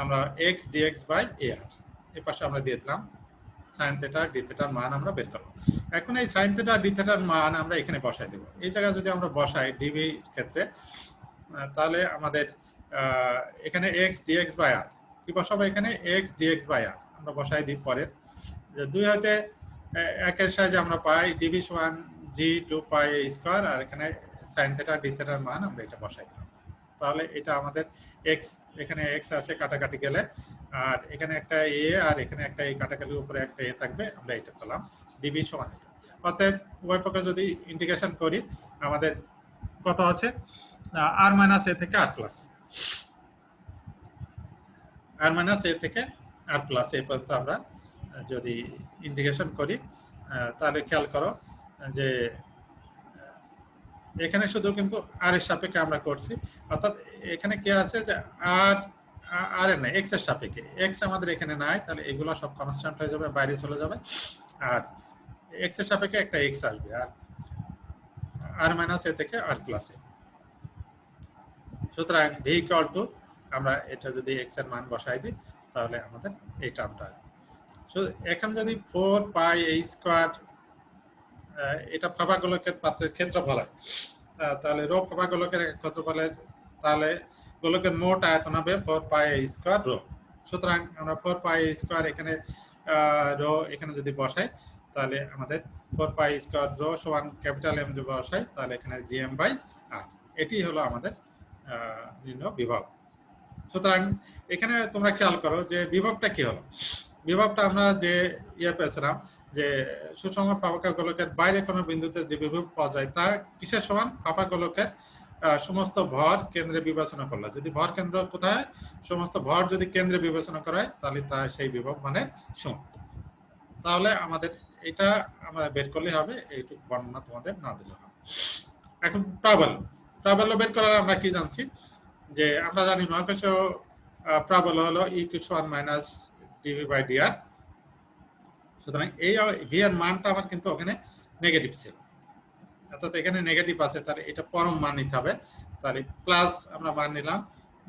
আমরা x dx বাই ar, এই পাশে আমরা দিয়ে দিলাম sin থিটা d থিটার মান আমরা বের করব। এখন এই sin থিটা d থিটার মান আমরা এখানে বসাই দেব। এই জায়গায় যদি আমরা বসাই dv ক্ষেত্রে, তাহলে আমাদের এখানে x dx বাই r কি বসাবো, এখানে x dx বাই r আমরা বসাই দিই পরে, যে 2 হতে 1 এর সাহায্যে আমরা পাই dv সমান g 2 পাই a স্কয়ার, আর এখানে sin থিটা d থিটার মান আমরা এটা বসাই দিলাম। তাহলে এটা আমাদের x, এখানে x আছে কাটাকাটি গেলে, আর এখানে একটা a আর এখানে একটা a কাটাকাটির উপরে একটা a থাকবে, আমরা এটা পেলাম dv সমান এটা। অতএব উভয় পক্ষে যদি ইন্টিগ্রেশন করি আমাদের কত আছে, r মাইনাস a থেকে r plus, r minus a থেকে r প্লাস এই পর্যন্ত আমরা যদি ইন্টিগ্রেশন করি, তাহলে খেয়াল করো যে এখানে শুধু কিন্তু r এর সাপেক্ষে আমরা করছি, অর্থাৎ এখানে কি আছে যে r এর নাই, x এর সাপেক্ষে, x আমাদের এখানে নাই, তাহলে এগুলো সব কনস্ট্যান্ট হয়ে যাবে, বাইরে চলে যাবে, আর x এর সাপেক্ষে একটা x আসবে, আর r মাইনাস a থেকে r প্লাস a। সুতরাং v ইকুয়াল টু, আমরা এটা যদি x এর মান বসাই দিই তাহলে আমাদের এই টার্মটা, এখন যদি 4 পাই a স্কয়ার, এটা ফাঁপা গোলকের পাত্রের ক্ষেত্রফল হয়, তাহলে রো ফাঁপা গোলকের ক্ষেত্রফলের, তাহলে গোলকের মোট আয়তন হবে 4 পাই a স্কয়ার রো। সুতরাং আমরা 4 পাই a স্কয়ার এখানে রো এখানে যদি বসাই তাহলে আমাদের 4 পাই স্কয়ার রো সমান ক্যাপিটাল M যদি বসাই তাহলে এখানে gm বাই r, এটি হলো আমাদের নির্ণয় বিভব। সুতরাং এখানে তোমরা খেয়াল করো যে বিভবটা কি হলো, বিভবটা আমরা যে পেয়েছিলাম যে সুষম ফাঁপা গোলকের বাইরে কোনো বিন্দুতে যে বিভব পাওয়া যায় তা কিসের সমান, ফাঁপা গোলকের সমস্ত ভর কেন্দ্রে বিবেচনা করলে, যদি ভর কেন্দ্র কোথায়, সমস্ত ভর যদি কেন্দ্রে বিবেচনা করা হয় তাহলে তা সেই বিভব মানে সমান। তাহলে আমাদের এটা আমরা বের করলে হবে, এইটুকু বর্ণনা তোমাদের না দিলে হবে। এখন প্রাবল্য বের করার আমরা কি জানছি, যে আমরা জানি মহাকর্ষ প্রাবল্য হলো e⁻1 minus dv by dr। সুতরাং এই v এর মানটা আমার কিন্তু ওখানে নেগেটিভ ছিল, অর্থাৎ এখানে নেগেটিভ আছে, তাহলে এটা পরম মান নিতে হবে, তাহলে প্লাস আমরা মান নিলাম,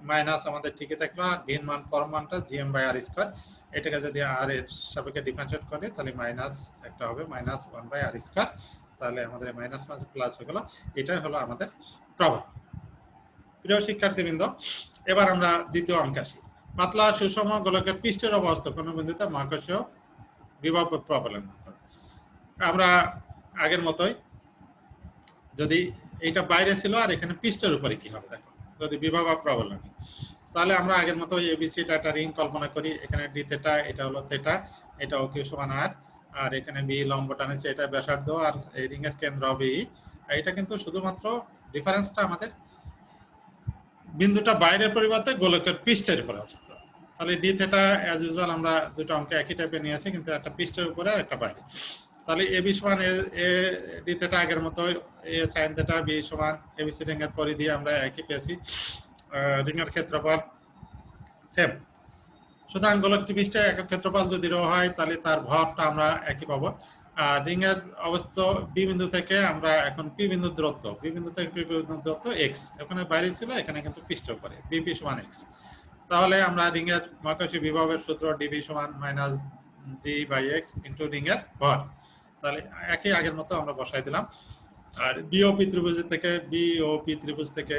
মাইনাস আমাদের ঠিকই থাকলো, আর v এর মান পরম মানটা gm বাই r স্কয়ার, এটাকে যদি r এর সাপেক্ষে ডিফারেন্সিয়েট করি তাহলে মাইনাস একটা হবে মাইনাস 1 বাই r স্কয়ার, তাহলে আমাদের মাইনাস মাইনাস প্লাস হয়ে গেল, এটাই হলো আমাদের প্রভাব। প্রিয় শিক্ষার্থীবৃন্দ, এবার আমরা দ্বিতীয় অঙ্কে আসি। পাতলা সুষম গোলকের পৃষ্ঠের অবস্থা কোন বিন্দুতে মহাকর্ষীয় বিভব প্রবলেম। আমরা আগের মতোই, যদি এইটা বাইরে ছিল আর এখানে পৃষ্ঠের উপরে কি হবে দেখো, যদি বিভব প্রবলেম, তাহলে আমরা আগের মতো এবিসিটা একটা রিং কল্পনা করি, এখানে ডি থিটা, এটা হলো থিটা, এটা ও কিউ সমান আর, আর এখানে বি লম্ব টানেছে, এটা ব্যাসার্ধ, আর এই রিং এর কেন্দ্র হবে ই। এটা কিন্তু শুধুমাত্র ডিফারেন্সটা আমাদের বিন্দুটা বাইরের পরিবর্তে গোলকের পৃষ্ঠের উপরে অবস্থা। তাহলে ডি থিটা অ্যাজ ইউজুয়াল আমরা দুটো অঙ্কে একই টাইপের নিয়ে আসি, কিন্তু একটা পৃষ্ঠের উপরে আর একটা বাইরে। তাহলে এ বি সমান এ ডি থিটা আগের মতো, এ সাইন থিটা, বি সমান এবিসি রিং এর পরিধি আমরা একই পেয়েছি, রিং এর ক্ষেত্রফল সেম। সুতরাং গোলকটি পৃষ্ঠে একক ক্ষেত্রফল যদি রো হয় তাহলে তার ভরটা আমরা একই পাবো। রিং এর অবস্থা বি বিন্দু থেকে আমরা এখন পি বিন্দুর দূরত্ব, বি বিন্দু থেকে পি বিন্দুর দূরত্ব এক্স, ওখানে বাইরে ছিল, এখানে কিন্তু পৃষ্ঠের উপরে বিপি সমান এক্স। তাহলে আমরা রিং এর মহাকর্ষীয় বিভবের সূত্র ডিবি সমান minus G by X into ring এর ভর। তাহলে একই আগের মতো আমরা বসাই দিলাম। আর বিওপি ত্রিভুজ থেকে বিওপি ত্রিভুজ থেকে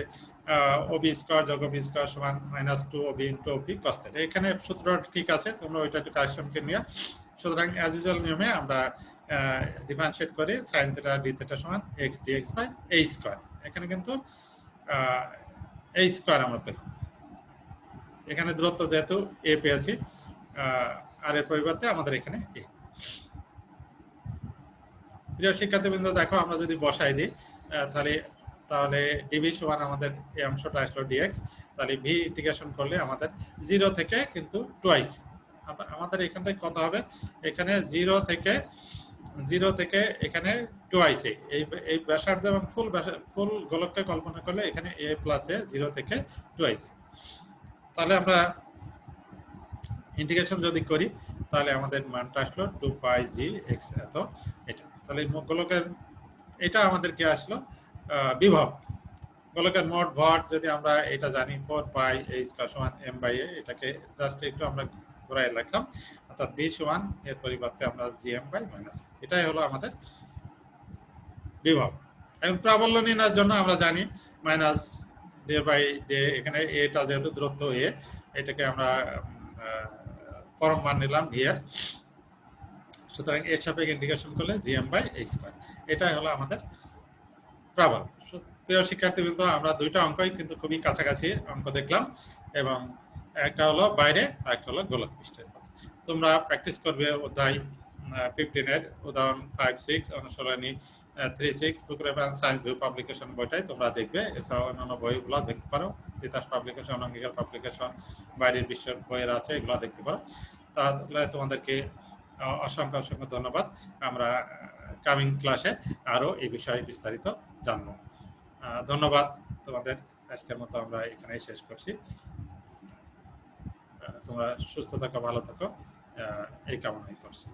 ওবি স্কয়ার যোগ ওবি স্কয়ার সমান মাইনাস 2 ওবি ইন্টু ওপি কস থিটা। এখানে সূত্রটা ঠিক আছে, তোমরা ওইটা একটু কারেকশনকে নিয়ে। সুতরাং অ্যাজ ইউজুয়াল নিয়মে আমরা ডিফারেন্সিয়েট করি sin থিটা d থিটা সমান x dx by a square. এখানে কিন্তু a স্কয়ার আমরা পেলাম, এখানে দূরত্ব যেহেতু a পেয়েছি আর এর পরিবর্তে আমাদের এখানে a। প্রিয় শিক্ষার্থীবৃন্দ, দেখো আমরা যদি বসাই দিই তাহলে ডিবি সমান আমাদের এই অংশটা আসলো ডিএক্স, তাহলে ভি ইন্টিগ্রেশন করলে আমাদের 0 থেকে কিন্তু টুয়াইস, আমাদের এখান থেকে কত হবে, এখানে 0 থেকে এখানে টুয়াইস এই ব্যাসার্ধ এবং ফুল গোলককে কল্পনা করলে এখানে a প্লাস a 0 থেকে টুয়াইস। তাহলে আমরা ইন্টিগ্রেশন যদি করি তাহলে আমাদের মানটা আসলো 2 পাই জি এক্স এত এটা। তাহলে গোলকের এটা আমাদের কি আসলো বিভব, গোলকের মোট ভর যদি আমরা এটা জানি 4 পাই a স্কয়ার সমান m বাই a, এটাকে জাস্ট একটু আমরা ঘোরায় লিখলাম, অর্থাৎ b সমান এর পরিবর্তে আমরা gm বাই মাইনাস, এটাই হলো আমাদের বিভব। এখন প্রাবল্য নির্ণয়ের জন্য আমরা জানি মাইনাস ডে বাই ডে, এখানে এটা যেহেতু দূরত্ব a, এটাকে আমরা পরম মান নিলাম v এর, সুতরাং এর সাপেক্ষে ইন্টিগ্রেশন করলে gm বাই a স্কয়ার, এটাই হলো আমাদের প্রাবল্য। প্রিয় শিক্ষার্থীবৃন্দ, আমরা দুইটা অঙ্কই কিন্তু খুবই কাছাকাছি অঙ্ক দেখলাম, এবং একটা হলো বাইরে আর একটা হলো গোলক পৃষ্ঠের। তোমরা প্র্যাকটিস করবে অধ্যায় 15 এর উদাহরণ 5, 6, অনুশীলনী 3, 6 বুক রেফারেন্স সায়েন্স ভিউ পাবলিকেশন বইটাই তোমরা দেখবে। এছাড়াও অন্যান্য বইগুলো দেখতে পারো, তিতাস পাবলিকেশন, অঙ্গীকার পাবলিকেশন, বাইরের বিশ্বের বইয়ের আছে, এগুলো দেখতে পারো। তাহলে তোমাদেরকে অসংখ্য অসংখ্য ধন্যবাদ। আমরা কামিং ক্লাসে আরো এই বিষয়ে বিস্তারিত জানবো। ধন্যবাদ তোমাদের, আজকের মতো আমরা এখানেই শেষ করছি। তোমরা সুস্থ থাকো, ভালো থাকো, এই কামনাই করছি।